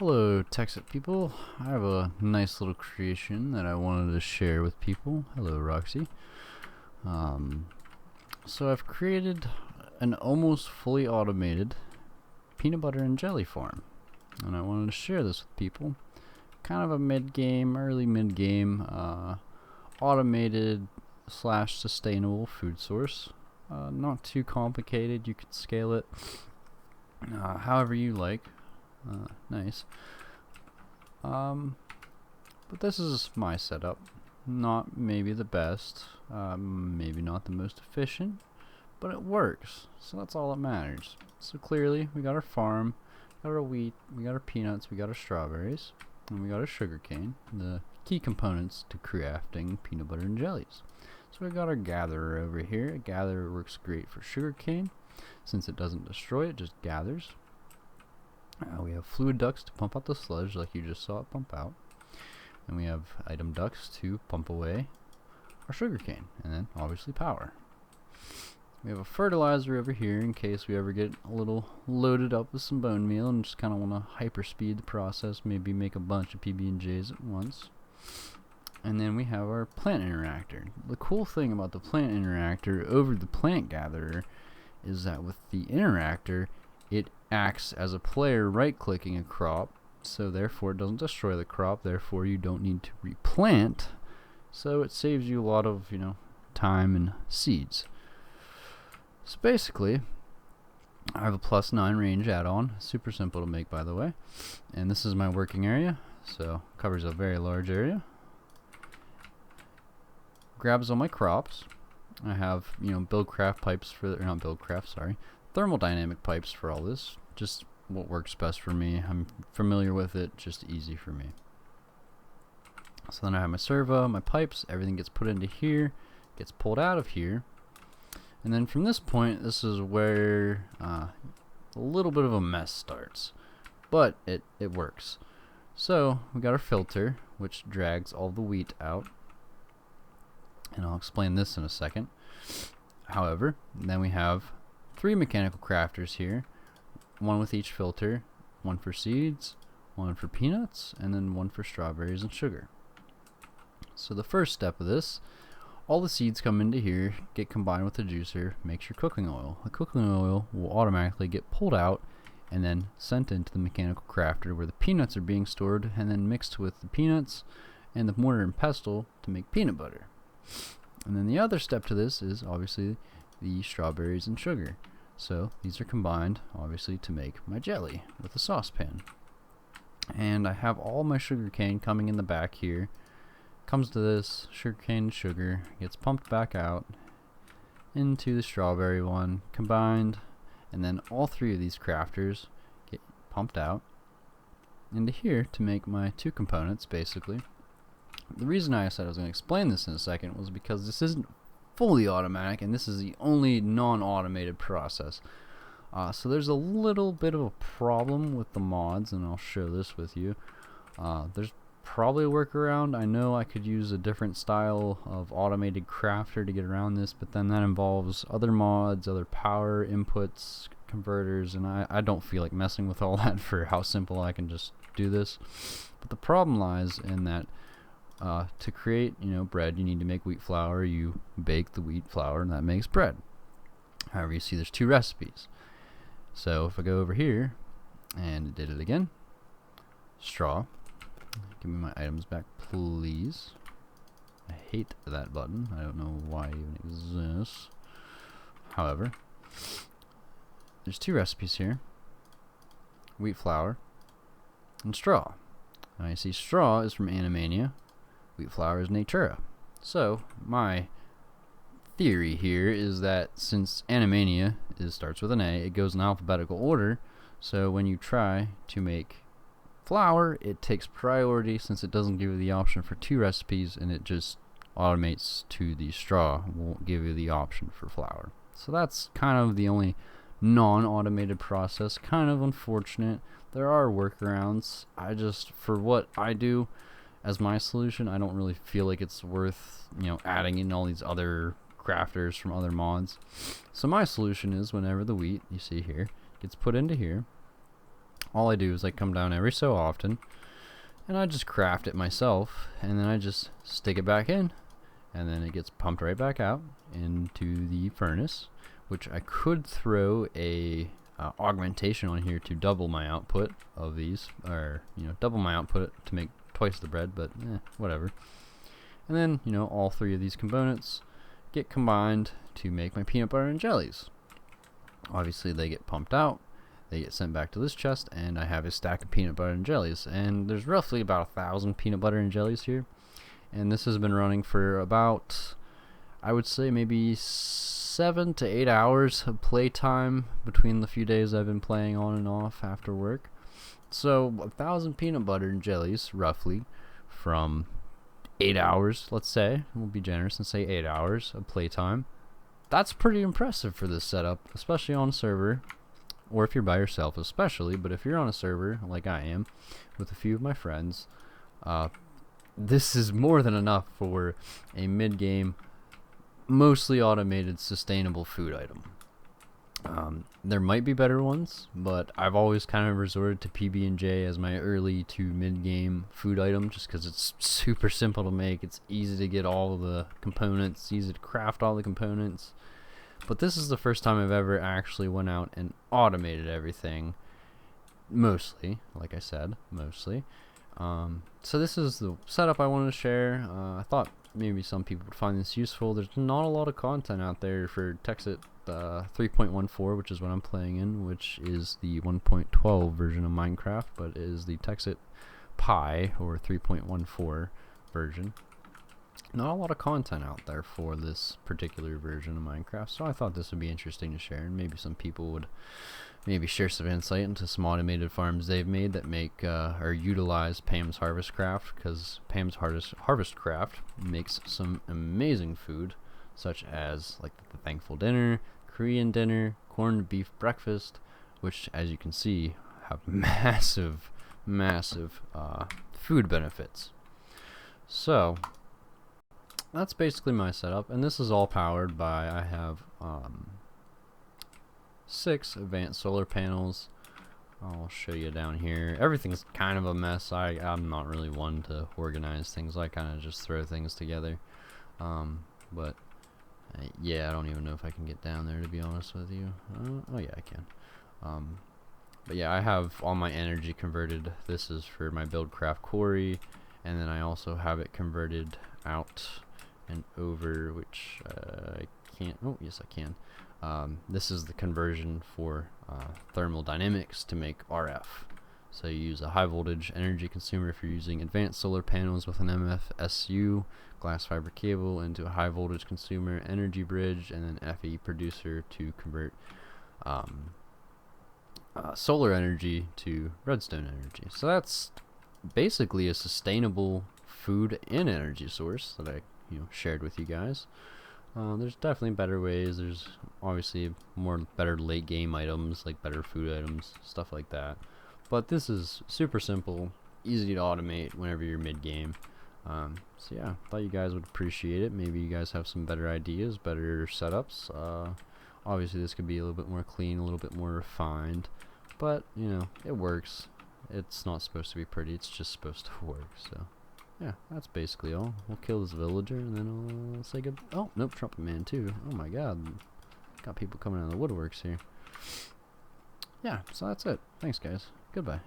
Hello, Tekxit people. I have a nice little creation that I wanted to share with people. Hello, Roxy. So I've created an almost fully automated peanut butter and jelly farm, and I wanted to share this with people. Kind of a mid-game, early mid-game, automated slash sustainable food source. Not too complicated. You can scale it however you like. Nice. But this is my setup. Not maybe the best, maybe not the most efficient, but it works. So that's all that matters. So clearly, we got our farm, got our wheat, we got our peanuts, we got our strawberries, and we got our sugar cane, the key components to crafting peanut butter and jellies. So we got our gatherer over here. A gatherer works great for sugar cane. Since it doesn't destroy, it just gathers. We have fluid ducts to pump out the sludge like you just saw it pump out. And we have item ducts to pump away our sugar cane. And then obviously power. We have a fertilizer over here in case we ever get a little loaded up with some bone meal and just kind of want to hyper speed the process, maybe make a bunch of PB&Js at once. And then we have our plant interactor. The cool thing about the plant interactor over the plant gatherer is that with the interactor, it acts as a player right-clicking a crop, so therefore it doesn't destroy the crop, therefore you don't need to replant, so it saves you a lot of, time and seeds. So basically, I have a +9 range add-on, super simple to make by the way, and this is my working area, so covers a very large area. Grabs all my crops. I have, buildcraft pipes for, or not buildcraft, sorry, thermodynamic pipes for all this. Just what works best for me. I'm familiar with it, just easy for me. So then I have my servo, my pipes, everything gets put into here, gets pulled out of here. And then from this point, this is where a little bit of a mess starts. But it works. So we got our filter, which drags all the wheat out. And I'll explain this in a second. However, then we have 3 mechanical crafters here, one with each filter, one for seeds, one for peanuts, and then one for strawberries and sugar. So the first step of this, all the seeds come into here, get combined with the juicer, makes your cooking oil. The cooking oil will automatically get pulled out and then sent into the mechanical crafter where the peanuts are being stored and then mixed with the peanuts and the mortar and pestle to make peanut butter. And then the other step to this is obviously the strawberries and sugar. So these are combined obviously to make my jelly with a saucepan. And I have all my sugar cane coming in the back here. Comes to this, sugar cane and sugar gets pumped back out into the strawberry one, combined, and then all 3 of these crafters get pumped out into here to make my 2 components basically. The reason I said I was going to explain this in a second was because this isn't fully automatic and this is the only non-automated process. So there's a little bit of a problem with the mods, and I'll show this with you. There's probably a workaround. I know I could use a different style of automated crafter to get around this, but then that involves other mods, other power inputs, converters, and I don't feel like messing with all that for how simple I can just do this. But the problem lies in that to create, bread, you need to make wheat flour. You bake the wheat flour, and that makes bread. However, you see there's 2 recipes. So if I go over here, and it did it again, straw. Give me my items back, please. I hate that button. I don't know why it even exists. However, there's 2 recipes here. Wheat flour and straw. Now you see straw is from Animania. Wheat flour is Natura. So my theory here is that since Animania starts with an A, it goes in alphabetical order. So when you try to make flour, it takes priority since it doesn't give you the option for 2 recipes, and it just automates to the straw, won't give you the option for flour. So that's kind of the only non-automated process. Kind of unfortunate. There are workarounds. For what I do as my solution, I don't really feel like it's worth adding in all these other crafters from other mods. So my solution is whenever the wheat you see here gets put into here, all I do is I come down every so often and I just craft it myself, and then I just stick it back in, and then it gets pumped right back out into the furnace, which I could throw a augmentation on here to double my output of these, or double my output to make twice the bread, but whatever. And then all three of these components get combined to make my peanut butter and jellies. Obviously they get pumped out, they get sent back to this chest, and I have a stack of peanut butter and jellies, and there's roughly about 1,000 peanut butter and jellies here, and this has been running for about, I would say, maybe 7 to 8 hours of playtime between the few days I've been playing on and off after work. So 1,000 peanut butter and jellies roughly from 8 hours, let's say, we'll be generous and say 8 hours of playtime. That's pretty impressive for this setup, especially on a server, or if you're by yourself especially, but if you're on a server like I am with a few of my friends, this is more than enough for a mid-game, mostly automated, sustainable food item. There might be better ones, but I've always kind of resorted to PB&J as my early to mid-game food item, just because it's super simple to make, it's easy to get all of the components, easy to craft all the components. But this is the first time I've ever actually went out and automated everything, mostly, like I said, mostly. So this is the setup I wanted to share. I thought maybe some people would find this useful. There's not a lot of content out there for Tekxit 3.14, which is what I'm playing in, which is the 1.12 version of Minecraft, but is the Tekxit Pi, or 3.14 version. Not a lot of content out there for this particular version of Minecraft, so I thought this would be interesting to share, and maybe some people would maybe share some insight into some automated farms they've made that make or utilize Pam's Harvest Craft, because Pam's Harvest Craft makes some amazing food, such as like the Thankful Dinner, Korean Dinner, Corned Beef Breakfast, which, as you can see, have massive food benefits. So that's basically my setup, and this is all powered by, I have 6 advanced solar panels. I'll show you down here. Everything's kind of a mess. I'm not really one to organize things. I kind of just throw things together. But yeah, I don't even know if I can get down there, to be honest with you. Oh yeah, I can. But yeah, I have all my energy converted. This is for my Buildcraft quarry, and then I also have it converted out and over, which I can't. Oh yes, I can. This is the conversion for thermal dynamics to make RF. So you use a high voltage energy consumer if you're using advanced solar panels with an MFSU glass fiber cable into a high voltage consumer energy bridge, and then FE producer to convert solar energy to redstone energy. So that's basically a sustainable food and energy source that I shared with you guys. There's definitely better ways. There's obviously better late game items, like better food items, stuff like that. But this is super simple, easy to automate whenever you're mid game. So yeah, thought you guys would appreciate it. Maybe you guys have some better ideas, better setups. Obviously this could be a little bit more clean, a little bit more refined, but it works. It's not supposed to be pretty, it's just supposed to work. So yeah, that's basically all. We'll kill this villager, and then I'll say good. Oh, nope, Trumpet Man too. Oh my god. Got people coming out of the woodworks here. Yeah, so that's it. Thanks, guys. Goodbye.